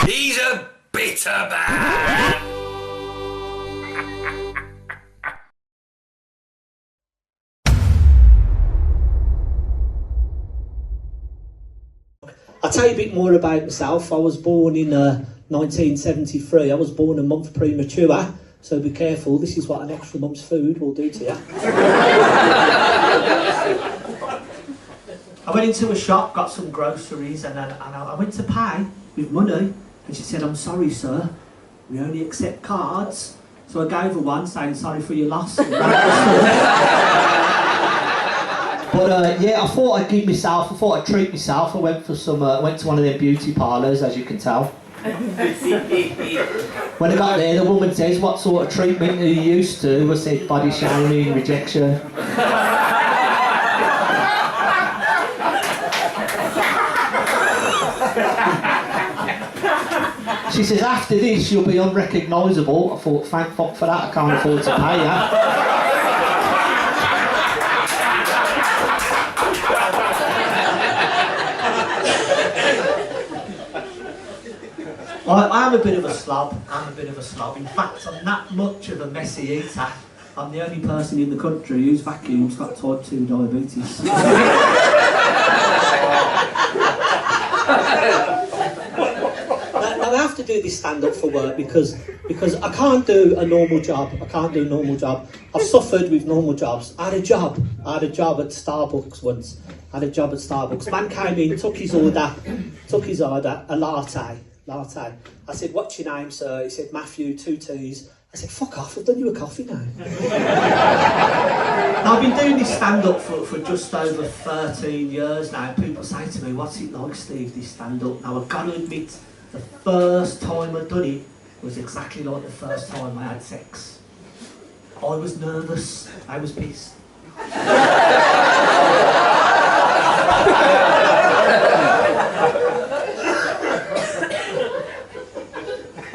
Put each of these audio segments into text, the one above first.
He's a bitter man. I'll tell you a bit more about myself. I was born in 1973. I was born a month premature, so be careful. This is what an extra month's food will do to you. I went into a shop, got some groceries, and I went to pay with money. And she said, "I'm sorry, sir, we only accept cards." So I gave her one, saying, "Sorry for your loss." But yeah, I thought I'd treat myself. I went to one of their beauty parlours, as you can tell. When I got there, the woman says, "What sort of treatment are you used to?" I said, "Body shaming, rejection." She says, "After this, you'll be unrecognisable." I thought, thank fuck for that, I can't afford to pay her. I'm a bit of a slob. In fact, I'm that much of a messy eater. I'm the only person in the country whose vacuum's got type 2 diabetes. Now I have to do this stand-up for work because I can't do a normal job. I've suffered with normal jobs. I had a job at Starbucks once. Man came in, took his order, a latte. I said, "What's your name, sir?" He said, "Matthew, 2 teas." I said, "Fuck off, I've done you a coffee now." I've been doing this stand-up for just over 13 years now. People say to me, "What's it like, Steve, this stand-up?" Now, I've got to admit, the first time I'd done it was exactly like the first time I had sex. I was nervous, I was pissed.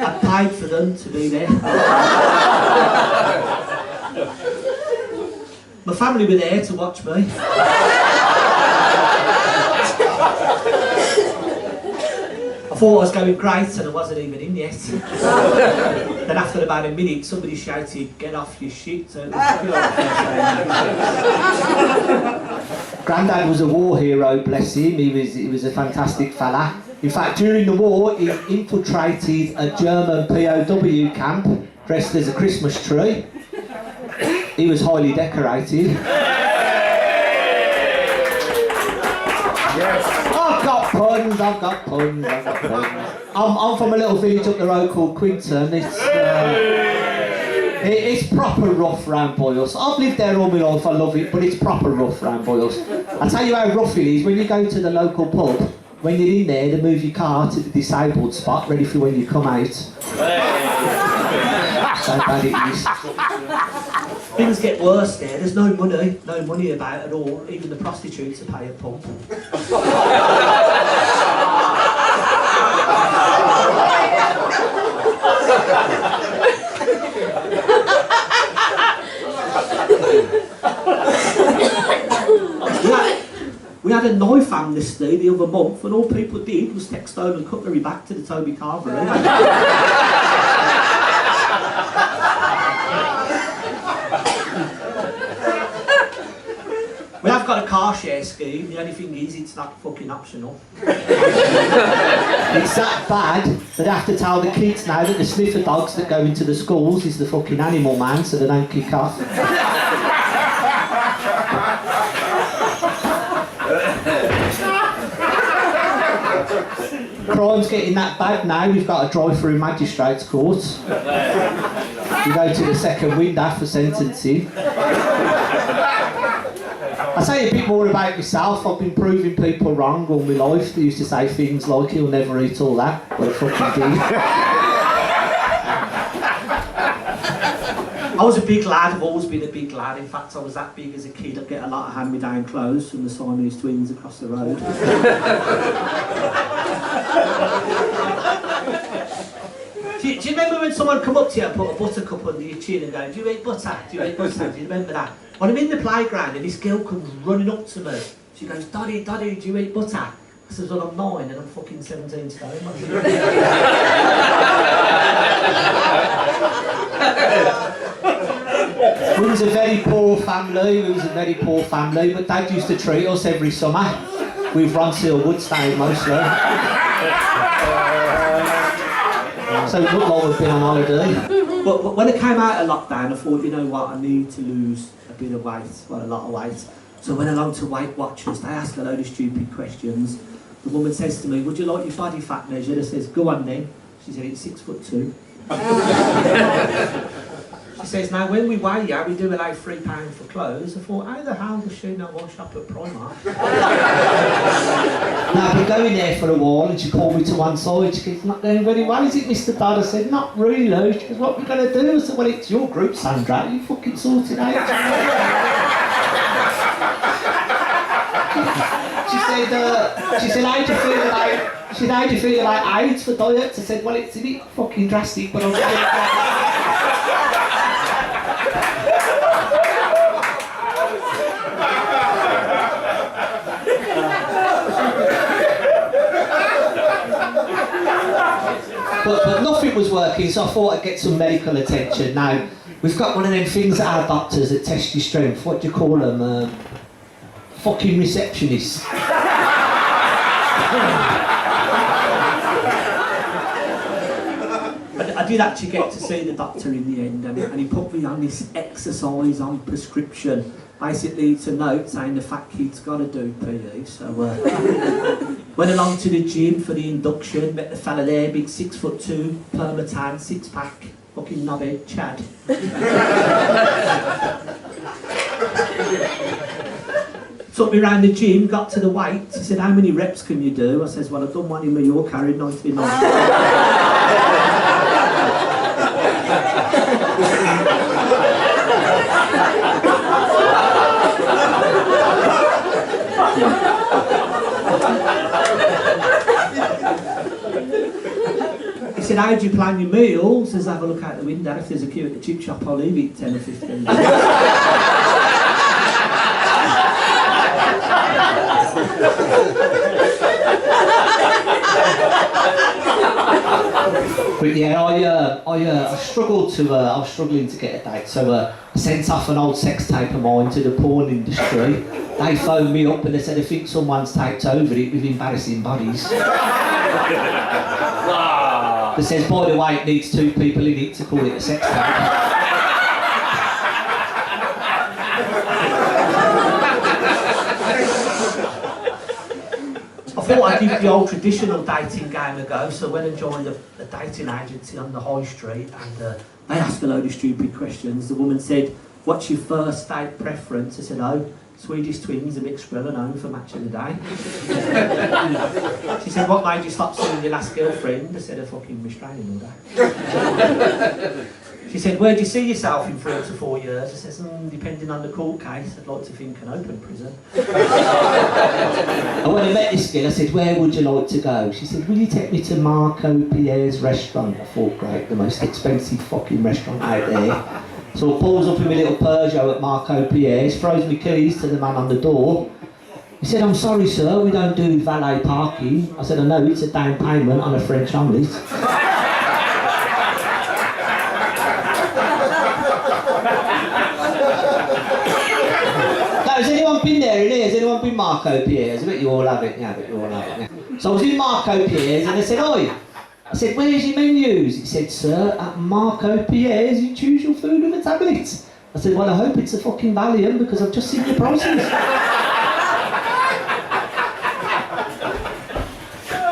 I paid for them to be there. My family were there to watch me. I thought I was going great and I wasn't even in yet. Then after about a minute, somebody shouted, "Get off your shit." So Grandad was a war hero, bless him. He was a fantastic fella. In fact, during the war, he infiltrated a German POW camp dressed as a Christmas tree. He was highly decorated. Yes. I've got puns. I'm from a little village up the road called Quinton. It's proper rough round Boyles. I've lived there all my life, I love it, but it's proper rough round Boyles. I'll tell you how rough it is when you go to the local pub. When you're in there, they move your car to the disabled spot, ready for when you come out. So bad it is. Things get worse there. There's no money about at all. Even the prostitutes are pay a pump. We had a knife amnesty the other month, and all people did was take stone and cutlery back to the Toby Carvery. We have got a car share scheme. The only thing is, it's not fucking optional. It's that bad that I have to tell the kids now that the sniffer dogs that go into the schools is the fucking animal man, so they don't kick off. Crime's getting that bad now, we've got to drive through magistrates' courts. You go to the second window for sentencing. I'll tell you a bit more about myself. I've been proving people wrong all my life. They used to say things like, "He'll never eat all that." Well, I fucking did. I was a big lad, I've always been a big lad. In fact, I was that big as a kid. I'd get a lot of hand-me-down clothes from the Siamese twins across the road. Do you remember when someone come up to you and put a buttercup under your chin and go, "Do you eat butter? Do you eat butter?" Do you remember that? When I'm in the playground and this girl comes running up to me, she goes, "Doddy, do you eat butter?" I says, well, I'm 9 and I'm fucking 17 stone. We was a very poor family, but Dad used to treat us every summer with Ronseal Woodstone mostly. So it looked like we've been on holiday. But when I came out of lockdown, I thought, you know what, I need to lose a bit of weight, well, a lot of weight. So I went along to Weight Watchers. They asked a load of stupid questions. The woman says to me, would you like your body fat measured? I says, go on then. She said, it's 6'2". She says, now when we weigh you, we do like £3 for clothes. I thought, how the hell does she know I shop at Primark? Now I've been going there for a while and she called me to one side. She goes, not going very well, is it, Mr. Dodd? I said, not really. She goes, what are we going to do? I said, well, it's your group, Sandra. You fucking sort it out. She said, how do you feel like? She said, how do you feel like AIDS for diets? I said, well, it's a bit fucking drastic, but I'm But nothing was working, so I thought I'd get some medical attention. Now, we've got one of them things that our doctors that test your strength. What do you call them? Fucking receptionists. I did actually get to see the doctor in the end, and he put me on this exercise on prescription. Basically, it's a note saying the fat kid's got to do PE. So went along to the gym for the induction, met the fella there, big 6'2", permatan, 6-pack, fucking knobhead, Chad. Took me around the gym, got to the weights. He said, how many reps can you do? I says, well, I've done one in Mallorca, carried 99. He said, how do you plan your meals? Says, have a look out the window. If there's a queue at the chip shop, I'll leave it 10 or 15 minutes. But yeah, I struggled to. I was struggling to get a date, so I sent off an old sex tape of mine to the porn industry. They phoned me up and they said, I think someone's taped over it with embarrassing bodies. They says, by the way, it needs 2 people in it to call it a sex tape. I thought I'd give the old traditional dating game a go, so when I joined a dating agency on the high street and they asked a load of stupid questions, the woman said, what's your first date preference? I said, oh, Swedish twins, a mixed grill and home for match of the day. She said, what made you stop seeing your last girlfriend? I said, a fucking restraining order. She said, where do you see yourself in 3 to 4 years? I said, depending on the court case, I'd like to think an open prison. And when I met this girl, I said, where would you like to go? She said, will you take me to Marco Pierre's restaurant? I thought, great, the most expensive fucking restaurant out there. So I pulls up in my little Peugeot at Marco Pierre's, throws me keys to the man on the door. He said, I'm sorry sir, we don't do valet parking. I said, I know, it's a down payment on a French omelette. Has anyone been there in here? Has anyone been Marco Pierre's? I bet you all have it. Yeah, I bet you all have it. Yeah. So I was in Marco Pierre's and I said, oi. I said, where's your menus? He said, sir, at Marco Pierre's you choose your food with a tablet. I said, well, I hope it's a fucking Valium because I've just seen the prices.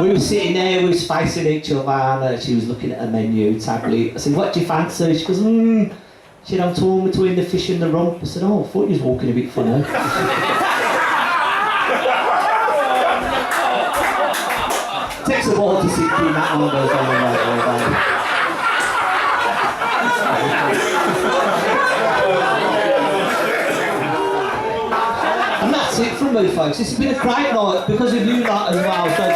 We were sitting there, we was facing each other and she was looking at a menu, tablet. I said, what do you fancy? She goes, She said, I'm torn between the fish and the rump. I said, oh, I thought you was walking a bit funny. Takes a while to sit through that one goes on And that's it from me, folks. This has been a great night because of you lot as well. So